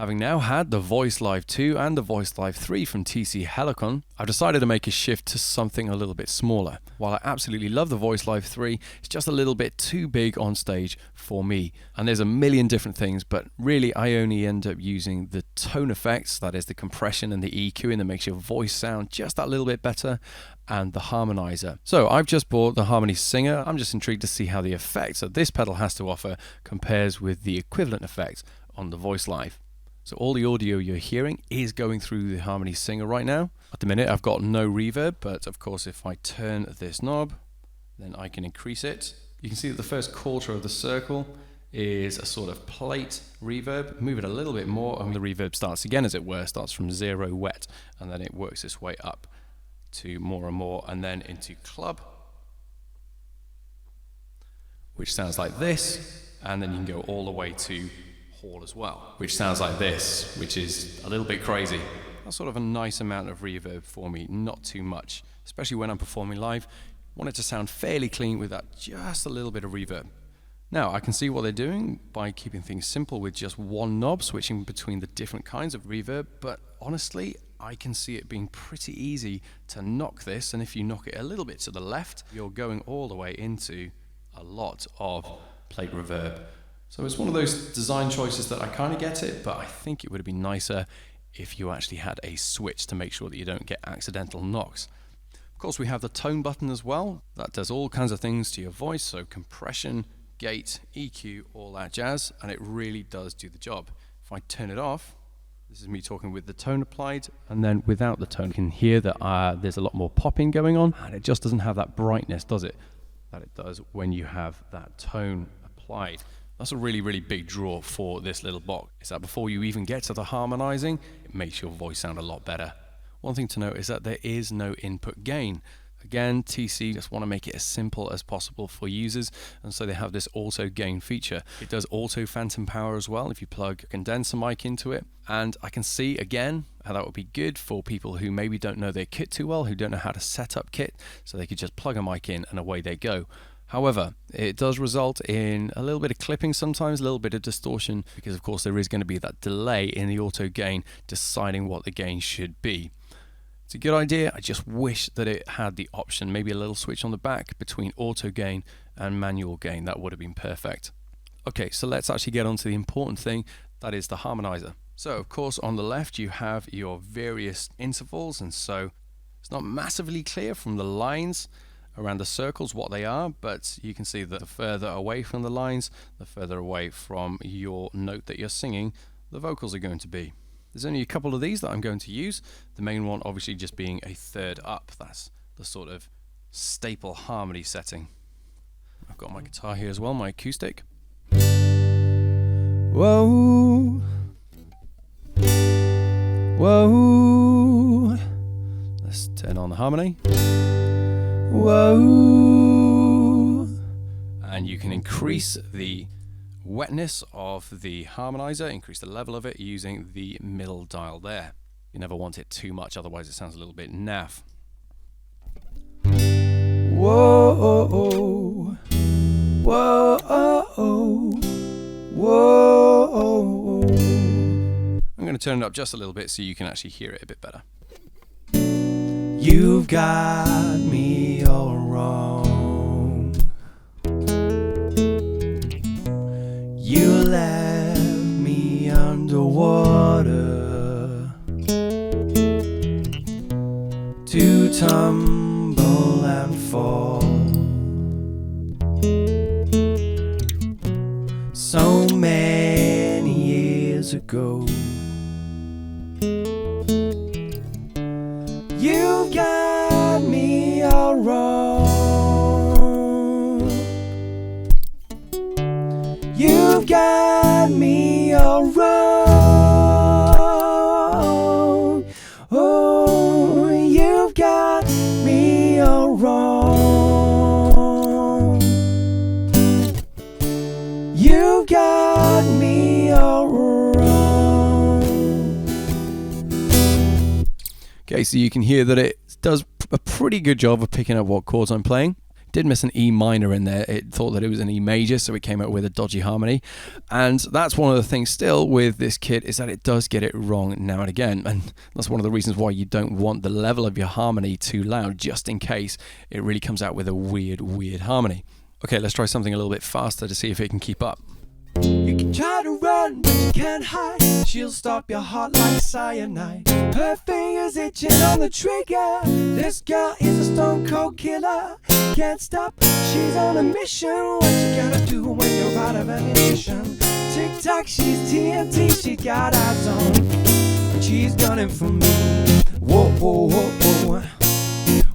Having now had the Voice Live 2 and the Voice Live 3 from TC Helicon, I've decided to make a shift to something a little bit smaller. While I absolutely love the Voice Live 3, it's just a little bit too big on stage for me. And there's a million different things, but really I only end up using the tone effects, that is the compression and the EQing that makes your voice sound just that little bit better, and the Harmoniser. So I've just bought the Harmony Singer. I'm just intrigued to see how the effects that this pedal has to offer compares with the equivalent effects on the Voice Live. So all the audio you're hearing is going through the Harmony Singer right now. At the minute I've got no reverb, but of course if I turn this knob, then I can increase it. You can see that the first quarter of the circle is a sort of plate reverb. Move it a little bit more and the reverb starts again, as it were, starts from 0 wet, and then it works its way up to more and more, and then into club, which sounds like this, and then you can go all the way to hall as well, which sounds like this, which is a little bit crazy. That's sort of a nice amount of reverb for me, not too much, especially when I'm performing live. I want it to sound fairly clean with that just a little bit of reverb. Now I can see what they're doing by keeping things simple with just one knob, switching between the different kinds of reverb, but honestly I can see it being pretty easy to knock this, and if you knock it a little bit to the left, you're going all the way into a lot of plate reverb. So it's one of those design choices that I kind of get it, but I think it would have been nicer if you actually had a switch to make sure that you don't get accidental knocks. Of course, we have the tone button as well. That does all kinds of things to your voice, so compression, gate, EQ, all that jazz, and it really does do the job. If I turn it off, this is me talking with the tone applied, and then without the tone, you can hear that there's a lot more popping going on, and it just doesn't have that brightness, does it? That it does when you have that tone applied. That's a really, really big draw for this little box, is that before you even get to the harmonizing, it makes your voice sound a lot better. One thing to note is that there is no input gain. Again, TC just want to make it as simple as possible for users, and so they have this auto gain feature. It does auto phantom power as well if you plug a condenser mic into it, and I can see again how that would be good for people who maybe don't know their kit too well, who don't know how to set up kit, so they could just plug a mic in and away they go. However, it does result in a little bit of clipping sometimes, a little bit of distortion, because of course there is going to be that delay in the auto gain deciding what the gain should be. It's a good idea. I just wish that it had the option, maybe a little switch on the back between auto gain and manual gain. That would have been perfect. Okay, so let's actually get on to the important thing, that is the harmonizer. So of course on the left you have your various intervals, and so it's not massively clear from the lines around the circles what they are, but you can see that the further away from the lines, the further away from your note that you're singing, the vocals are going to be. There's only a couple of these that I'm going to use, the main one obviously just being a third up. That's the sort of staple harmony setting. I've got my guitar here as well, my acoustic. Whoa, whoa, let's turn on the harmony. Whoa, and you can increase the wetness of the harmonizer, increase the level of it using the middle dial there. You never want it too much, otherwise it sounds a little bit naff. Whoa, whoa, whoa. I'm going to turn it up just a little bit so you can actually hear it a bit better. You've got me all wrong. You left me underwater to tumble and fall. So many years ago. You've got me all wrong. You've got me all wrong. Oh, you've got me all wrong. You've got me all wrong. Okay, so you can hear that it does a pretty good job of picking up what chords I'm playing. Did miss an E minor in there. It thought that it was an E major, so it came out with a dodgy harmony. And that's one of the things still with this kit, is that it does get it wrong now and again. And that's one of the reasons why you don't want the level of your harmony too loud, just in case it really comes out with a weird harmony. Okay, let's try something a little bit faster to see if it can keep up. You can try to run, but you can't hide. She'll stop your heart like cyanide. Her fingers itching on the trigger. This girl is a stone cold killer. Can't stop, she's on a mission. What you gotta do when you're out of ammunition? Tick tock, she's TNT, she got eyes on. And she's gunning for me. Whoa, whoa, whoa, whoa.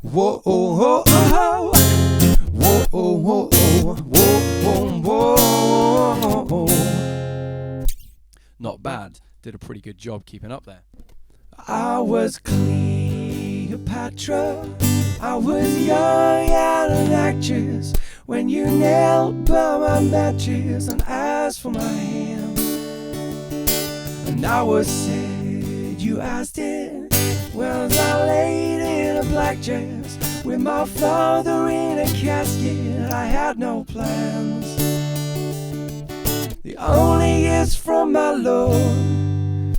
Whoa, whoa, whoa, whoa. Whoa, whoa, whoa, whoa, whoa, whoa. Not bad. Did a pretty good job keeping up there. I was Cleopatra. I was young and an actress when you knelt by my mattress and asked for my hand. And I was sad you asked it. Well, I laid in a black dress with my father in a casket. I had no plans. The only gifts from my Lord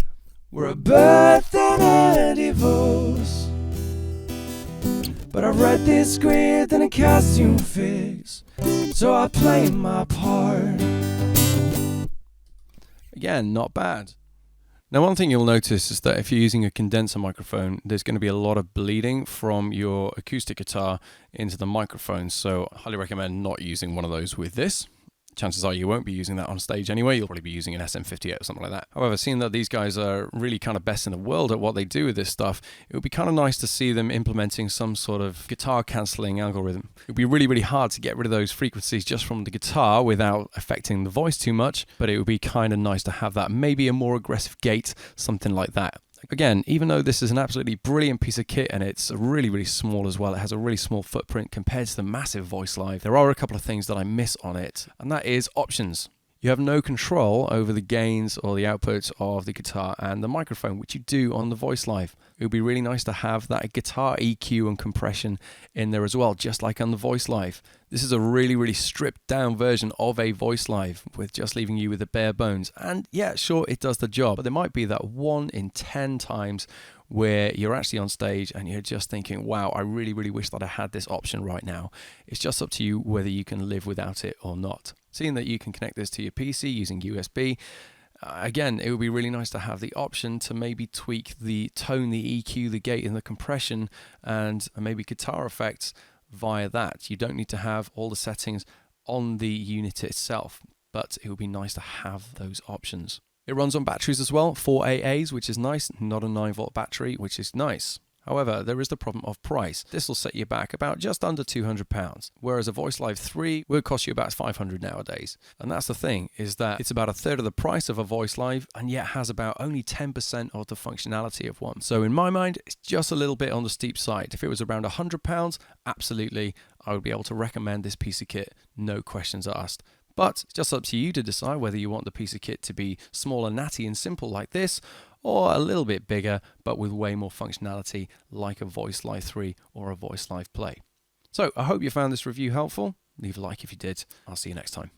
were a birth and a divorce. But I read this script in a costume fix, so I played my part. Again, not bad. Now, one thing you'll notice is that if you're using a condenser microphone, there's going to be a lot of bleeding from your acoustic guitar into the microphone. So I highly recommend not using one of those with this. Chances are you won't be using that on stage anyway. You'll probably be using an SM58 or something like that. However, seeing that these guys are really kind of best in the world at what they do with this stuff, it would be kind of nice to see them implementing some sort of guitar cancelling algorithm. It would be really hard to get rid of those frequencies just from the guitar without affecting the voice too much, but it would be kind of nice to have that. Maybe a more aggressive gate, something like that. Again, even though this is an absolutely brilliant piece of kit and it's really small as well, it has a really small footprint compared to the massive Voice Live, there are a couple of things that I miss on it, and that is options. You have no control over the gains or the outputs of the guitar and the microphone, which you do on the Voice Live. It would be really nice to have that guitar EQ and compression in there as well, just like on the Voice Live. This is a really stripped down version of a Voice Live with just leaving you with the bare bones. And yeah, sure, it does the job, but there might be that 1 in 10 times where you're actually on stage and you're just thinking, wow, I really wish that I had this option right now. It's just up to you whether you can live without it or not. Seeing that you can connect this to your PC using USB, again, it would be really nice to have the option to maybe tweak the tone, the EQ, the gate and the compression and maybe guitar effects via that. You don't need to have all the settings on the unit itself, but it would be nice to have those options. It runs on batteries as well, 4 AAs, which is nice, not a 9-volt battery, which is nice. However, there is the problem of price. This will set you back about just under £200, whereas a Voice Live 3 would cost you about £500 nowadays. And that's the thing, is that it's about a third of the price of a Voice Live, and yet has about only 10% of the functionality of one. So in my mind, it's just a little bit on the steep side. If it was around £100, absolutely, I would be able to recommend this piece of kit, no questions asked. But it's just up to you to decide whether you want the piece of kit to be small and natty and simple like this, or a little bit bigger but with way more functionality like a Voice Live 3 or a Voice Live Play. So I hope you found this review helpful. Leave a like if you did. I'll see you next time.